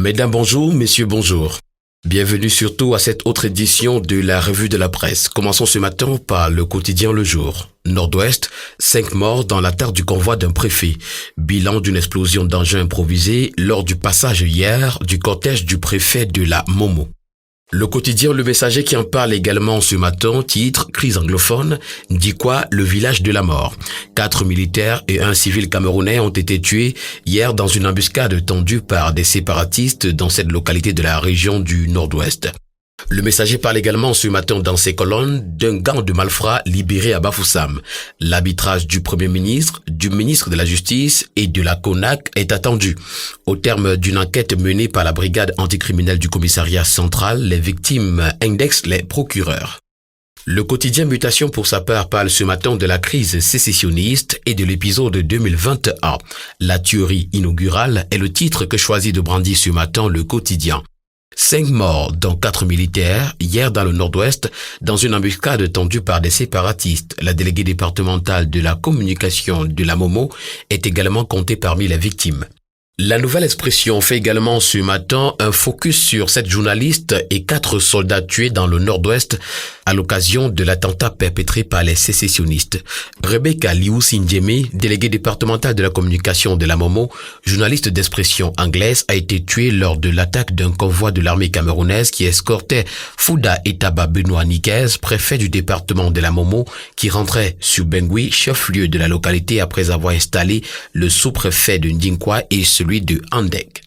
Mesdames, bonjour, messieurs, bonjour. Bienvenue surtout à cette autre édition de la Revue de la Presse. Commençons ce matin par le quotidien Le Jour. Nord-Ouest, 5 morts dans l'attaque du convoi d'un préfet. Bilan d'une explosion d'engins improvisés lors du passage hier du cortège du préfet de la Momo. Le quotidien Le Messager qui en parle également ce matin, titre « Crise anglophone », dit quoi le village de la mort. 4 militaires et un civil camerounais ont été tués hier dans une embuscade tendue par des séparatistes dans cette localité de la région du Nord-Ouest. Le Messager parle également ce matin dans ses colonnes d'un gang de malfrats libéré à Bafoussam. L'arbitrage du Premier ministre, du ministre de la Justice et de la CONAC est attendu. Au terme d'une enquête menée par la brigade anticriminelle du commissariat central, les victimes indexent les procureurs. Le quotidien Mutation pour sa part parle ce matin de la crise sécessionniste et de l'épisode 2021. La tuerie inaugurale est le titre que choisit de brandir ce matin le quotidien. 5 morts, dont 4 militaires, hier dans le Nord-Ouest, dans une embuscade tendue par des séparatistes. La déléguée départementale de la communication de la Momo est également comptée parmi les victimes. La Nouvelle Expression fait également ce matin un focus sur 7 journalistes et 4 soldats tués dans le Nord-Ouest à l'occasion de l'attentat perpétré par les sécessionnistes. Rebecca Liu-Sindjeme, déléguée départementale de la communication de la Momo, journaliste d'expression anglaise, a été tuée lors de l'attaque d'un convoi de l'armée camerounaise qui escortait Fouda Etaba Benoît Niguez, préfet du département de la Momo, qui rentrait sur Bengui, chef-lieu de la localité après avoir installé le sous-préfet de Ndinkwa et celui de Andek.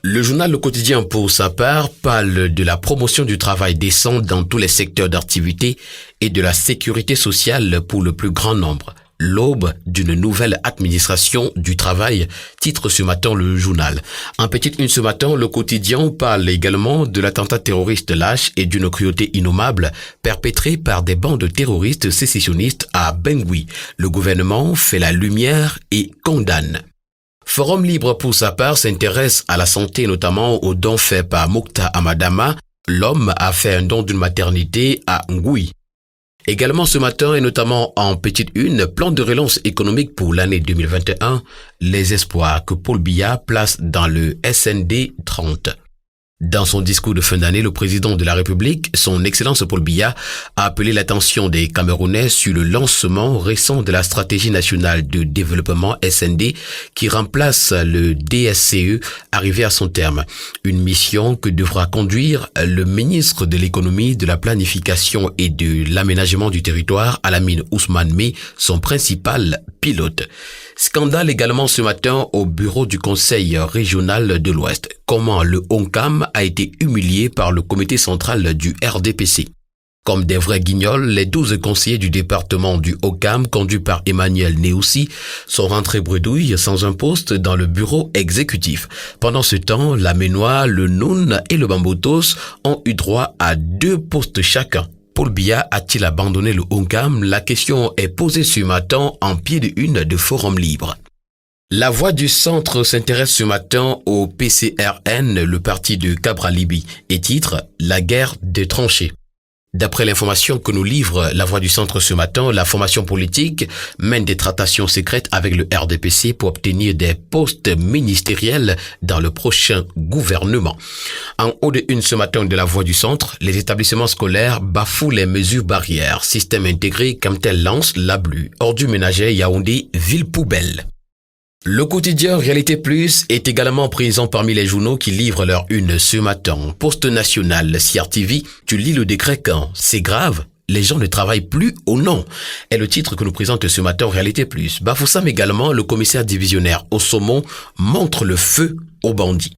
Le journal Le Quotidien, pour sa part, parle de la promotion du travail décent dans tous les secteurs d'activité et de la sécurité sociale pour le plus grand nombre. L'aube d'une nouvelle administration du travail, titre ce matin le journal. En petite une ce matin, Le Quotidien parle également de l'attentat terroriste lâche et d'une cruauté innommable perpétrée par des bandes terroristes sécessionnistes à Bengui. Le gouvernement fait la lumière et condamne. Forum Libre, pour sa part, s'intéresse à la santé, notamment aux dons faits par Mokhtar Amadama. L'homme a fait un don d'une maternité à Ngui. Également ce matin, et notamment en petite une, plan de relance économique pour l'année 2021, les espoirs que Paul Biya place dans le SND 30. Dans son discours de fin d'année, le président de la République, son Excellence Paul Biya, a appelé l'attention des Camerounais sur le lancement récent de la stratégie nationale de développement SND qui remplace le DSCE arrivé à son terme. Une mission que devra conduire le ministre de l'économie, de la planification et de l'aménagement du territoire, Alamine Ousmane Meh, son principal pilote. Scandale également ce matin au bureau du Conseil régional de l'Ouest. Comment le ONCAM a été humilié par le comité central du RDPC. Comme des vrais guignols, les 12 conseillers du département du OCAM, conduits par Emmanuel Neoussi, sont rentrés bredouilles sans un poste dans le bureau exécutif. Pendant ce temps, la Ménois, le Noun et le Bambotos ont eu droit à 2 postes chacun. Paul Biya a-t-il abandonné le ONCAM? La question est posée ce matin en pied de une de Forum Libre. La Voix du Centre s'intéresse ce matin au PCRN, le parti de Cabra-Libi, et titre « La guerre des tranchées ». D'après l'information que nous livre La Voix du Centre ce matin, la formation politique mène des tractations secrètes avec le RDPC pour obtenir des postes ministériels dans le prochain gouvernement. En haut de une ce matin de La Voix du Centre, les établissements scolaires bafouent les mesures barrières. Système intégré Camtel lance l'ablu. Ordures ménagères Yaoundé, ville poubelle. Le quotidien Réalité Plus est également présent parmi les journaux qui livrent leur une ce matin. Poste national, CRTV, tu lis le décret quand? C'est grave, les gens ne travaillent plus ou non? Est le titre que nous présente ce matin Réalité Plus. Bafoussam également, le commissaire divisionnaire au saumon montre le feu aux bandits.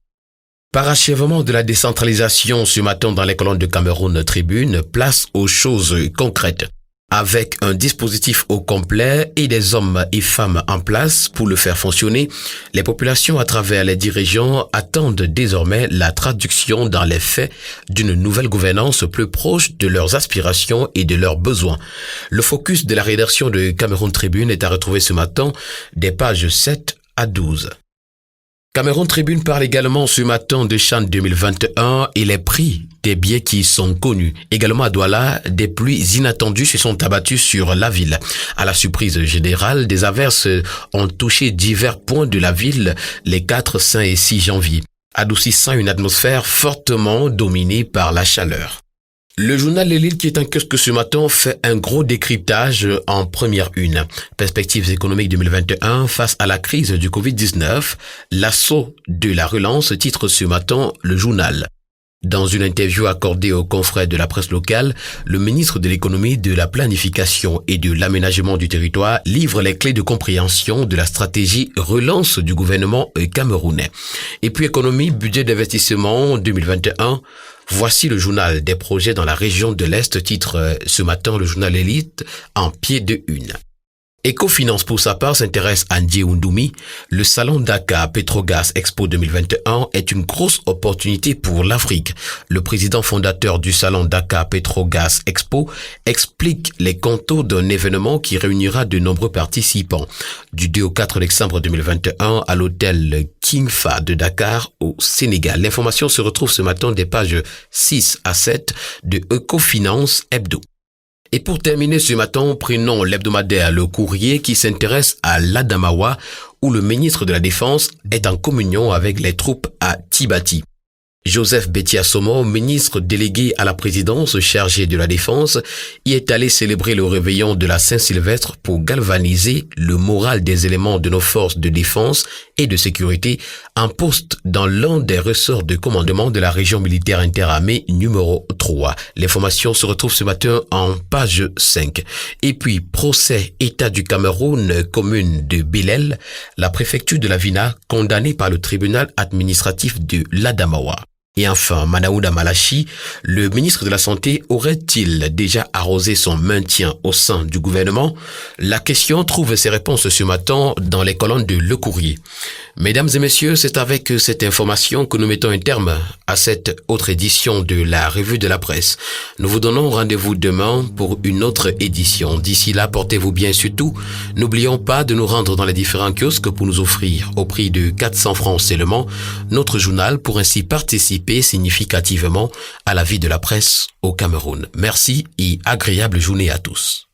Parachèvement de la décentralisation ce matin dans les colonnes de Cameroun Tribune, place aux choses concrètes. Avec un dispositif au complet et des hommes et femmes en place pour le faire fonctionner, les populations à travers les dirigeants attendent désormais la traduction dans les faits d'une nouvelle gouvernance plus proche de leurs aspirations et de leurs besoins. Le focus de la rédaction de Cameroun Tribune est à retrouver ce matin des pages 7 à 12. Cameroun Tribune parle également ce matin de Chan 2021 et les prix des billets qui sont connus. Également à Douala, des pluies inattendues se sont abattues sur la ville. À la surprise générale, des averses ont touché divers points de la ville les 4, 5 et 6 janvier. adoucissant une atmosphère fortement dominée par la chaleur. Le journal L'Élite, qui est un kiosque ce matin, fait un gros décryptage en première une. Perspectives économiques 2021 face à la crise du Covid-19. L'assaut de la relance titre ce matin le journal. Dans une interview accordée aux confrères de la presse locale, le ministre de l'économie, de la planification et de l'aménagement du territoire livre les clés de compréhension de la stratégie relance du gouvernement camerounais. Et puis économie, budget d'investissement 2021. Voici le journal des projets dans la région de l'Est, titre ce matin le journal Élite en pied de une. Ecofinance pour sa part s'intéresse à Ndié Oudoumi. Le salon Dakar Petrogas Expo 2021 est une grosse opportunité pour l'Afrique. Le président fondateur du salon Dakar Petrogas Expo explique les contours d'un événement qui réunira de nombreux participants. Du 2 au 4 décembre 2021 à l'hôtel King Fahd de Dakar au Sénégal. L'information se retrouve ce matin des pages 6 à 7 de Ecofinance Hebdo. Et pour terminer ce matin, prenons l'hebdomadaire Le Courrier qui s'intéresse à l'Adamawa où le ministre de la Défense est en communion avec les troupes à Tibati. Joseph Betty-Assomo, ministre délégué à la présidence chargé de la Défense, y est allé célébrer le réveillon de la Saint-Sylvestre pour galvaniser le moral des éléments de nos forces de défense et de sécurité en poste dans l'un des ressorts de commandement de la région militaire interarmée numéro 3. L'information se retrouve ce matin en page 5. Et puis, procès État du Cameroun, commune de Belel, la préfecture de la Vina, condamnée par le tribunal administratif de l'Adamawa. Et enfin, Manaouda Malachi, le ministre de la Santé aurait-il déjà arrosé son maintien au sein du gouvernement? La question trouve ses réponses ce matin dans les colonnes de Le Courrier. Mesdames et messieurs, c'est avec cette information que nous mettons un terme à cette autre édition de la Revue de la Presse. Nous vous donnons rendez-vous demain pour une autre édition. D'ici là, portez-vous bien surtout. N'oublions pas de nous rendre dans les différents kiosques pour nous offrir, au prix de 400 francs seulement, notre journal pour ainsi participer significativement à la vie de la presse au Cameroun. Merci et agréable journée à tous.